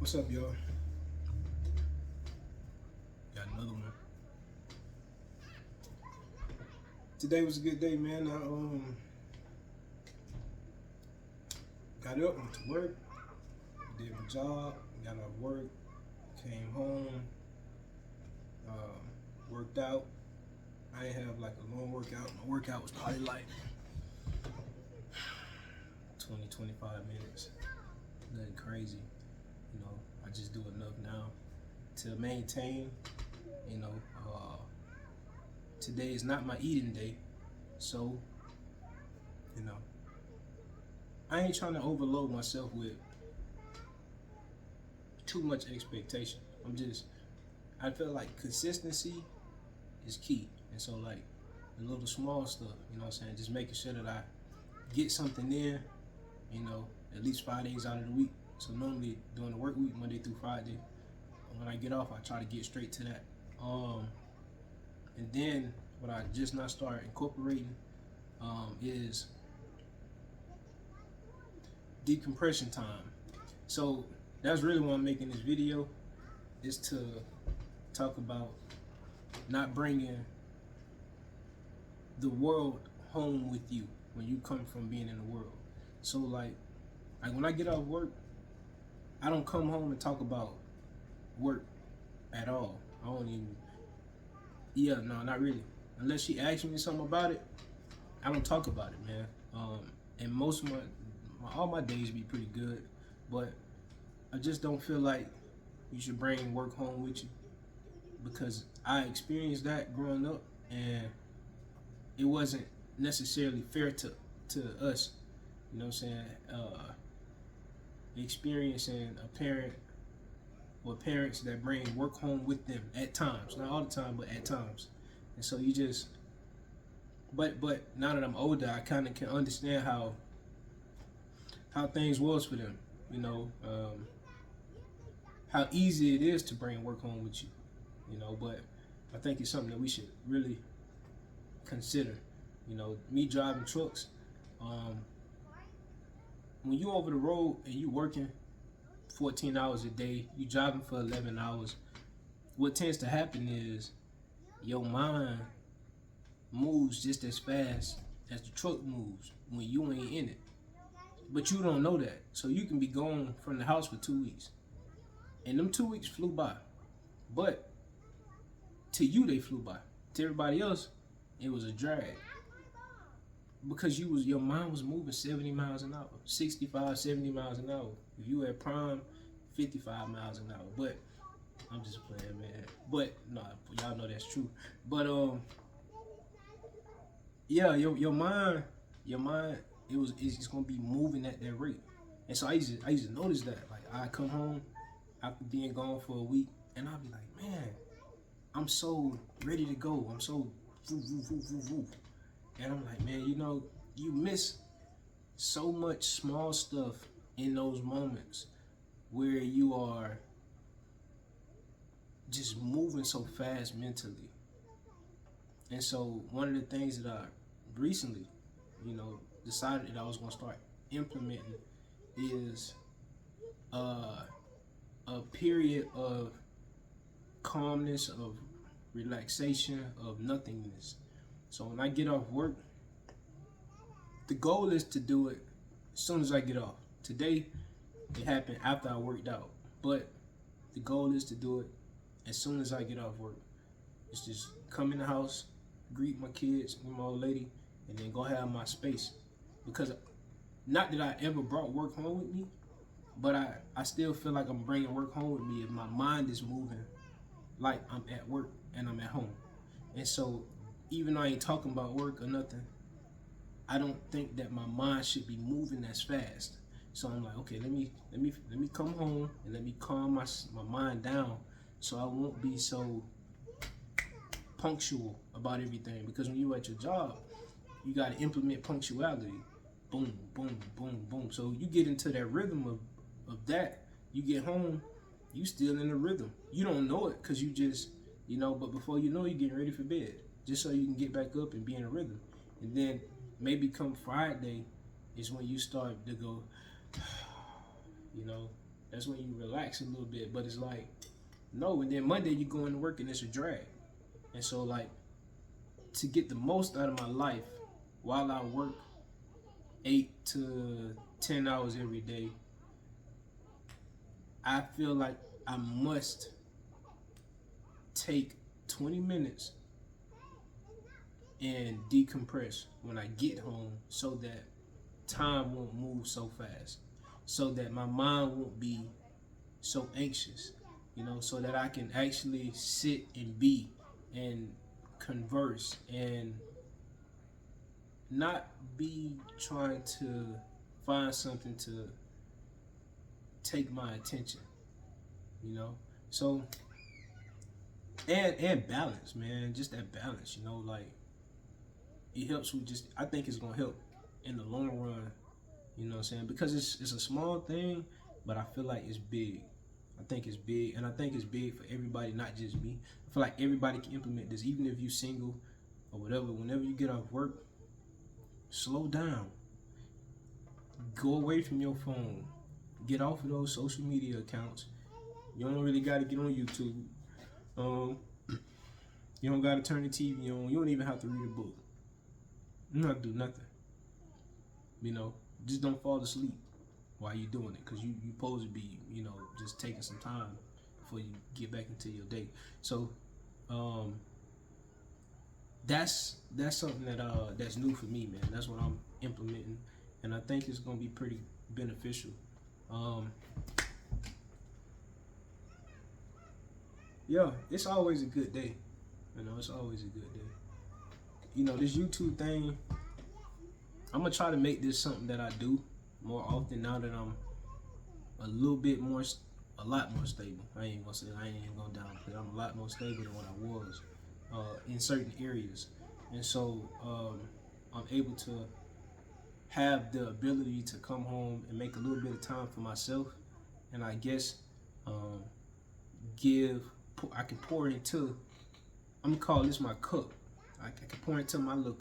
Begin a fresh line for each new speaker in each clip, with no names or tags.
What's up, y'all? Got another one. Today was a good day, man. I got up, went to work, did my job, got off work, came home, worked out. I ain't have like a long workout. My workout was probably like 20, 25 minutes. Nothing crazy. You know, I just do enough now to maintain, you know, today is not my eating day. So, you know, I ain't trying to overload myself with too much expectation. I feel like consistency is key. And so, like, the little small stuff, you know what I'm saying? Just making sure that I get something in, you know, at least 5 days out of the week. So normally during the work week, Monday through Friday, when I get off, I try to get straight to that. And then what I just now started incorporating is decompression time. So that's really why I'm making this video, is to talk about not bringing the world home with you when you come from being in the world. So like when I get off work, I don't come home and talk about work at all. I don't even, no, not really. Unless she asks me something about it, I don't talk about it, man. And most of all my days be pretty good, but I just don't feel like you should bring work home with you, because I experienced that growing up, and it wasn't necessarily fair to us. You know what I'm saying? Experiencing a parent or parents that bring work home with them at times, not all the time, but at times. And so you just, but now that I'm older, I kind of can understand how things was for them. You know, how easy it is to bring work home with you. You know, but I think it's something that we should really consider. You know, me driving trucks, when you over the road and you working 14 hours a day, you driving for 11 hours, what tends to happen is your mind moves just as fast as the truck moves when you ain't in it. But you don't know that. So you can be gone from the house for 2 weeks. And them 2 weeks flew by. But to you, they flew by. To everybody else, it was a drag. Because your mind was moving 70 miles an hour, 65, 70 miles an hour. If you at prime, 55 miles an hour. But I'm just playing, man. But no, y'all know that's true. But yeah, your mind, it's gonna be moving at that rate. And so I used to notice that. Like I come home after being gone for a week, and I'll be like, man, I'm so ready to go. I'm so woo. And I'm like, man, you know, you miss so much small stuff in those moments where you are just moving so fast mentally. And so one of the things that I recently, you know, decided that I was going to start implementing is a period of calmness, of relaxation, of nothingness. So when I get off work, the goal is to do it as soon as I get off. Today, it happened after I worked out, but the goal is to do it as soon as I get off work. It's just come in the house, greet my kids, with my old lady, and then go have my space. Because not that I ever brought work home with me, but I still feel like I'm bringing work home with me if my mind is moving like I'm at work and I'm at home. And so even though I ain't talking about work or nothing, I don't think that my mind should be moving as fast. So I'm like, okay, let me come home and let me calm my mind down, so I won't be so punctual about everything. Because when you at your job, you got to implement punctuality. Boom, boom, boom, boom. So you get into that rhythm of that. You get home, you still in the rhythm. You don't know it because you just, you know, but before you know, you're getting ready for bed, just so you can get back up and be in a rhythm. And then maybe come Friday is when you start to go, you know, That's when you relax a little bit. But it's like, no, and then Monday you go into work and it's a drag. And so like, to get the most out of my life while I work 8 to 10 hours every day, I feel like I must take 20 minutes and decompress when I get home so that time won't move so fast, so that my mind won't be so anxious, so that I can actually sit and be and converse and not be trying to find something to take my attention, So and balance, man, just that balance, like it helps with just I think it's gonna help in the long run, you know what I'm saying? Because it's a small thing, but I feel like it's big. I think it's big, and I think it's big for everybody, not just me. I feel like everybody can implement this, even if you single or whatever. Whenever you get off work, slow down. Go away from your phone. Get off of those social media accounts. You don't really got to get on YouTube. You don't got to turn the TV on. You don't even have to read a book. You don't have to do nothing. Just don't fall asleep while you're doing it, because you supposed to be, just taking some time before you get back into your day. So, that's something that's new for me, man. That's what I'm implementing, and I think it's gonna be pretty beneficial. Yeah, it's always a good day. It's always a good day. This YouTube thing, I'm gonna try to make this something that I do more often now that I'm a lot more stable. I ain't gonna downplay. I'm a lot more stable than what I was in certain areas, and so I'm able to have the ability to come home and make a little bit of time for myself, and I guess I can pour into. I'm gonna call this my cup. I can pour into my little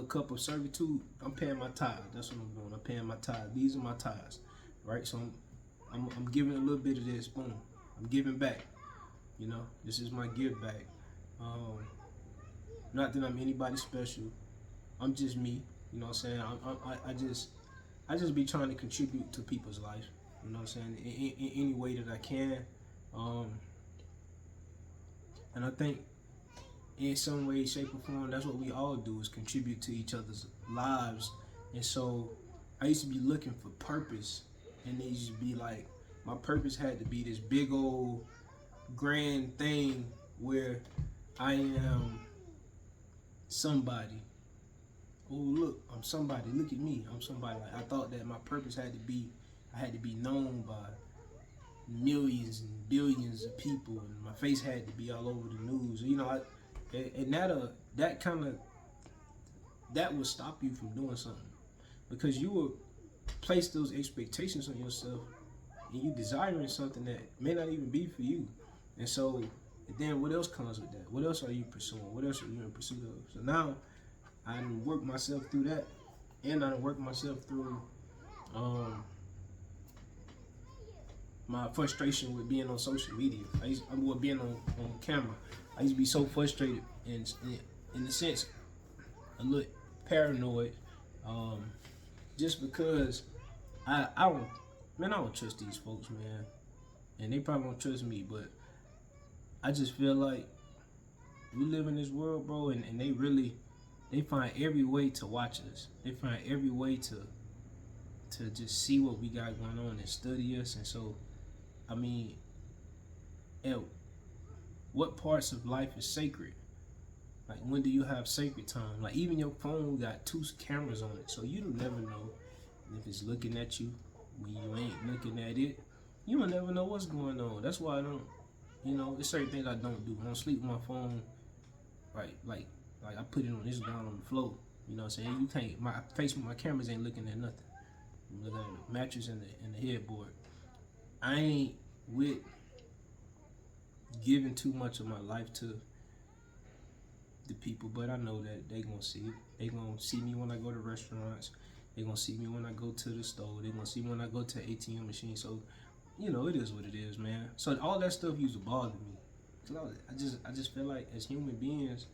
cup of servitude. I'm paying my tithes. That's what I'm doing. I'm paying my tithes. These are my tithes, right? So I'm giving a little bit of this. Boom. I'm giving back. This is my give back. Not that I'm anybody special. I'm just me. You know what I'm saying? I just be trying to contribute to people's life. You know what I'm saying? In any way that I can. And I think in some way, shape, or form, that's what we all do, is contribute to each other's lives. And so I used to be looking for purpose, and it used to be like, my purpose had to be this big old grand thing where I am somebody. Oh, look, I'm somebody. Look at me. I'm somebody. Like, I thought that my purpose had to be, I had to be known by millions and billions of people, and my face had to be all over the news. And that would stop you from doing something, because you will place those expectations on yourself, and you desiring something that may not even be for you. And so then what else comes with that? What else are you pursuing? What else are you in pursuit of? So now I done worked myself through that, and I done worked myself through my frustration with being on social media. Being on camera. I used to be so frustrated and in a sense a little paranoid, just because I don't trust these folks, man, and they probably don't trust me, but I just feel like we live in this world, bro, and they find every way to watch us. They find every way to just see what we got going on and study us. And so, what parts of life is sacred? Like, when do you have sacred time? Like, even your phone got 2 cameras on it, so you don't never know if it's looking at you when you ain't looking at it. You don't never know what's going on. That's why I don't, there's certain things I don't do. I don't sleep with my phone, right? Like I put it on this down on the floor. You know what I'm saying? You can't. My face with my cameras ain't looking at nothing. I'm looking at the mattress and the headboard. I ain't with giving too much of my life to the people, but I know that they gonna see it. They gonna see me when I go to restaurants. They gonna see me when I go to the store. They gonna see me when I go to the ATM machine. So, you know, it is what it is, man. So all that stuff used to bother me. Cause I just feel like as human beings,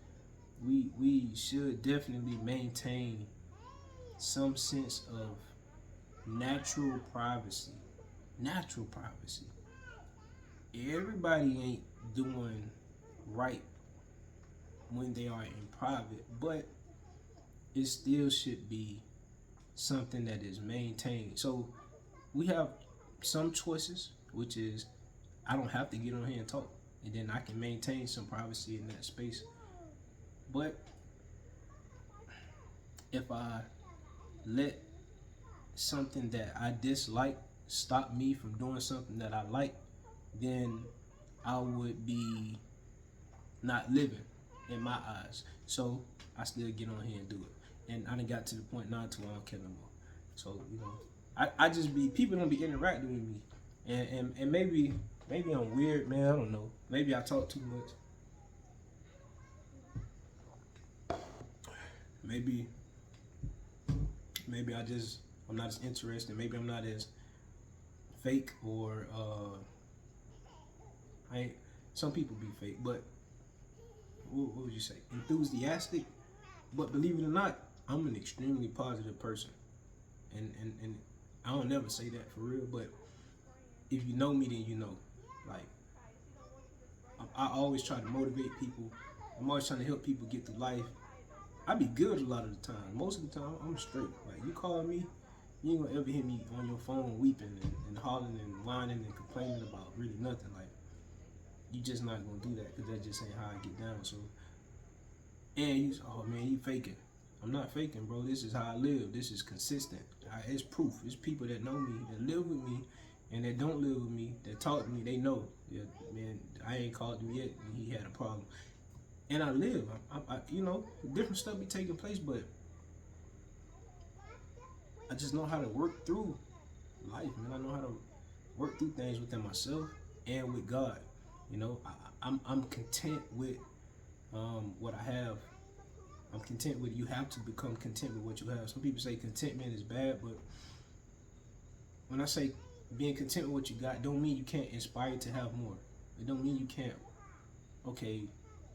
we should definitely maintain some sense of natural privacy. Natural privacy. Everybody ain't doing right when they are in private, but it still should be something that is maintained. So we have some choices, which is I don't have to get on here and talk, and then I can maintain some privacy in that space. But if I let something that I dislike stop me from doing something that I like, then I would be not living in my eyes. So I still get on here and do it. And I done got to the point now to where I don't care no more. So, you know, I just be, people don't be interacting with me. And maybe I'm weird, man, I don't know. Maybe I talk too much. Maybe I'm not as interested. Maybe I'm not as fake or I ain't, some people be fake, but what would you say? Enthusiastic. But believe it or not, I'm an extremely positive person. And I don't never say that for real, but if you know me, then you know. Like, I always try to motivate people. I'm always trying to help people get through life. I be good a lot of the time. Most of the time, I'm straight. Like, you call me, you ain't gonna ever hear me on your phone weeping and hollering and whining and complaining about really nothing. Like, you just not gonna do that because that just ain't how I get down. So, and you, oh man, you faking. I'm not faking, bro. This is how I live. This is consistent. It's proof. It's people that know me, that live with me, and that don't live with me, that talk to me. They know. Yeah, man, I ain't called him yet, and he had a problem. And I live. I you know, different stuff be taking place, but I just know how to work through life, man. I know how to work through things within myself and with God. You know, I'm content with what I have. I'm content with, you have to become content with what you have. Some people say contentment is bad, but when I say being content with what you got, don't mean you can't inspire to have more. It don't mean you can't, okay,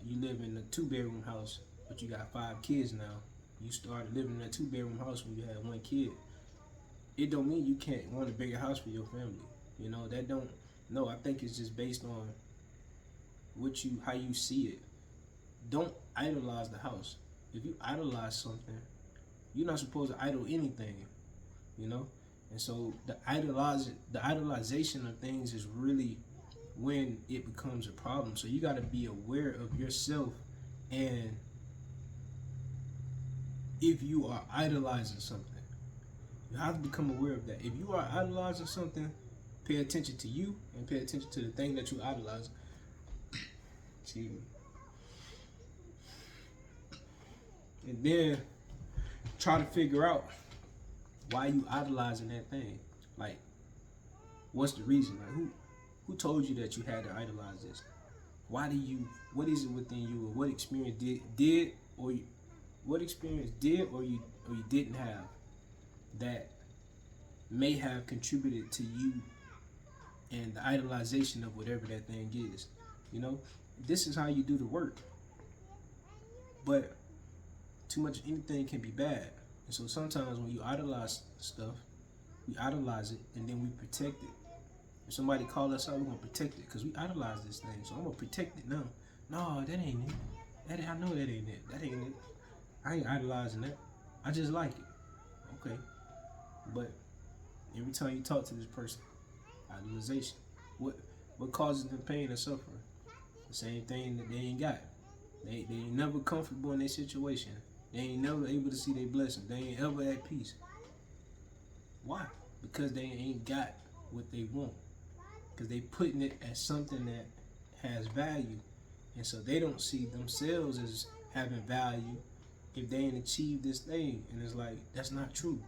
you live in a 2-bedroom house, but you got 5 kids now. You started living in a 2-bedroom house when you had 1 kid. It don't mean you can't want a bigger house for your family. You know, that don't, no, I think it's just based on how you see it. Don't idolize the house. If you idolize something, you're not supposed to idol anything, you know? And so the idolization of things is really when it becomes a problem. So you got to be aware of yourself, and if you are idolizing something, you have to become aware of that. If you are idolizing something, pay attention to you and pay attention to the thing that you idolize. Excuse me. And then try to figure out why you idolizing that thing. Like, what's the reason? Like, who told you that you had to idolize this? Why do you? What is it within you, or what experience or you didn't have that may have contributed to you and the idolization of whatever that thing is? You know, this is how you do the work. But too much of anything can be bad. And so sometimes when you idolize stuff, we idolize it and then we protect it. If somebody call us out, we're gonna protect it because we idolize this thing. So I'm gonna protect it now. No, that ain't it. I know that ain't it. That ain't it. I ain't idolizing that. I just like it. Okay. But every time you talk to this person, idolization. What causes them pain and suffering? The same thing that they ain't got. They ain't never comfortable in their situation. They ain't never able to see their blessings. They ain't ever at peace. Why? Because they ain't got what they want. Because they putting it as something that has value. And so they don't see themselves as having value if they ain't achieved this thing. And it's like, that's not true.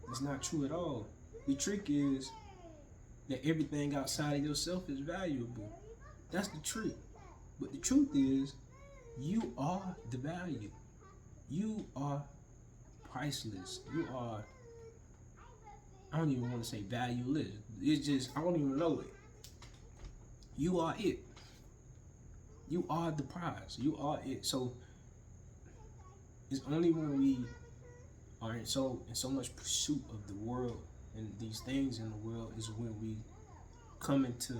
It's not true at all. The trick is that everything outside of yourself is valuable. That's the trick. But the truth is, you are the value. You are priceless. You are I don't even want to say valueless. It's just, I don't even know it. You are it. You are the prize. You are it. So it's only when we are in so much pursuit of the world and these things in the world is when we come into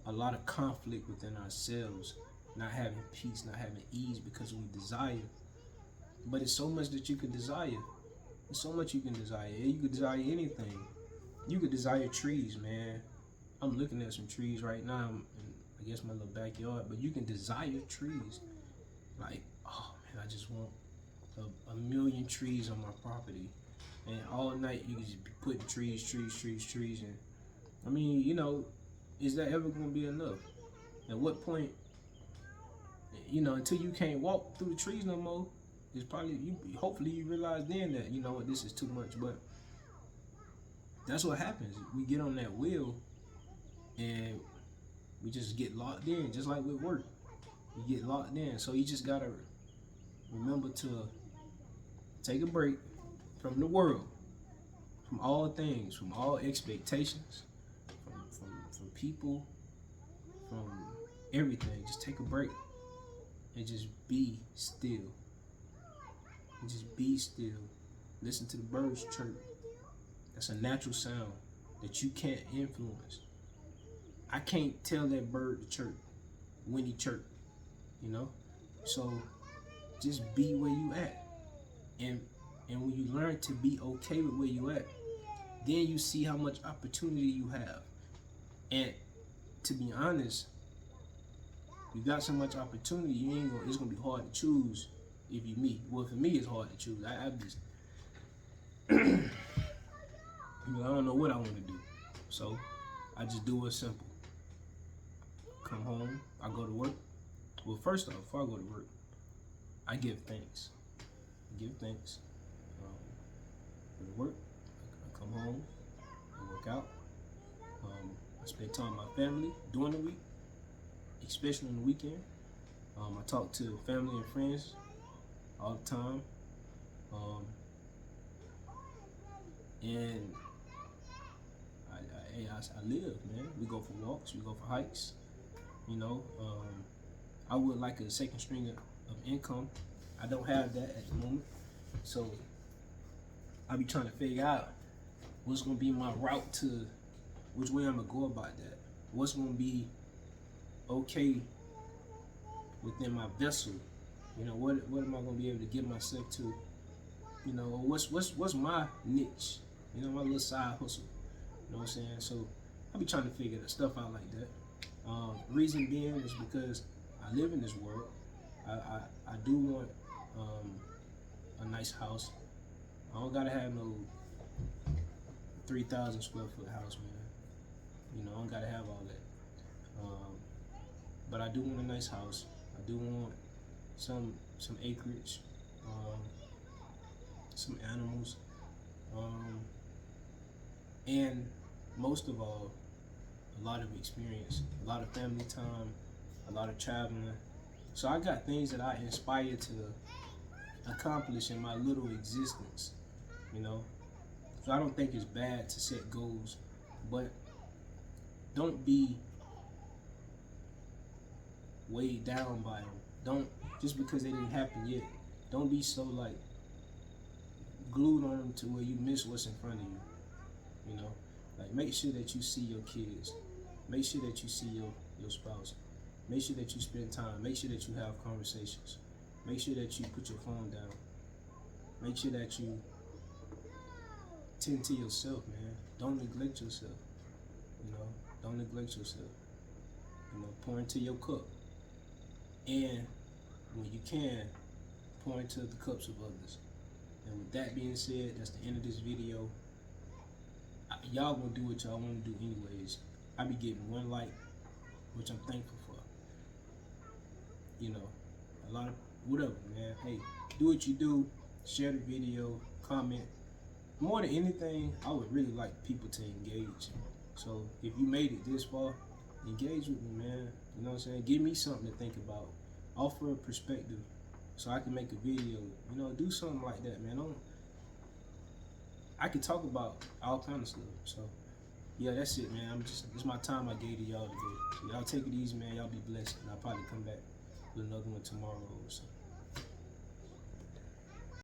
a lot of conflict within ourselves, not having peace, not having ease because we desire. But it's so much that you can desire. There's so much you can desire. You could desire anything. You could desire trees, man. I'm looking at some trees right now in, I guess, my little backyard, but you can desire trees. Like, oh man, I just want a million trees on my property. And all night you can just be putting trees. And I mean, you know, is that ever gonna be enough? At what point, you know, until you can't walk through the trees no more, it's probably hopefully you realize then that, you know what, this is too much. But that's what happens. We get on that wheel and we just get locked in, just like with work. You get locked in. So you just gotta remember to take a break from the world, from all things, from all expectations, from people, from everything. Just take a break and just be still. And just be still. Listen to the birds chirp. That's a natural sound that you can't influence. I can't tell that bird to chirp when he chirp, you know? So just be where you at. And when you learn to be okay with where you at, then you see how much opportunity you have. And to be honest, you got so much opportunity, it's gonna be hard to choose if you me. Well, for me, it's hard to choose. I just, I don't know what I want to do, so I just do it simple. Come home, I go to work. Well, first off, before I go to work, I give thanks. For the work. I come home, I work out. I spend time with my family during the week, especially on the weekend. I talk to family and friends all the time. And I live, man. We go for walks, we go for hikes. You know, I would like a second string of income. I don't have that at the moment. So I be trying to figure out what's gonna be my route to which way I'm gonna go about that. What's gonna be okay within my vessel? You know, what am I gonna be able to get myself to? You know, what's my niche? You know, my little side hustle. You know what I'm saying? So I be trying to figure that stuff out like that. Reason being is because I live in this world. I do want a nice house. I don't gotta have no 3,000 square foot house, man. You know, I don't gotta have all that. But I do want a nice house. I do want some acreage, some animals, and most of all, a lot of experience, a lot of family time, a lot of traveling. So I got things that I aspire to accomplish in my little existence, you know. So I don't think it's bad to set goals, but don't be weighed down by them. Don't, just because they didn't happen yet, don't be so like glued on them to where you miss what's in front of you. You know, like make sure that you see your kids, make sure that you see your spouse, make sure that you spend time, make sure that you have conversations, make sure that you put your phone down, make sure that you tend to yourself, man. Don't neglect yourself. You know, don't neglect yourself. You know, pour into your cup, and when you can, pour into the cups of others. And with that being said, that's the end of this video. Y'all gonna do what y'all want to do anyways. I be getting one like, which I'm thankful for. You know, a lot of whatever, man. Hey, do what you do. Share the video, comment. More than anything, I would really like people to engage. So if you made it this far, engage with me, man. You know what I'm saying? Give me something to think about. Offer a perspective so I can make a video. You know, do something like that, man. I can talk about all kind of stuff. So yeah, that's it, man. It's my time I gave to y'all today. So y'all take it easy, man. Y'all be blessed, and I'll probably come back with another one tomorrow or so.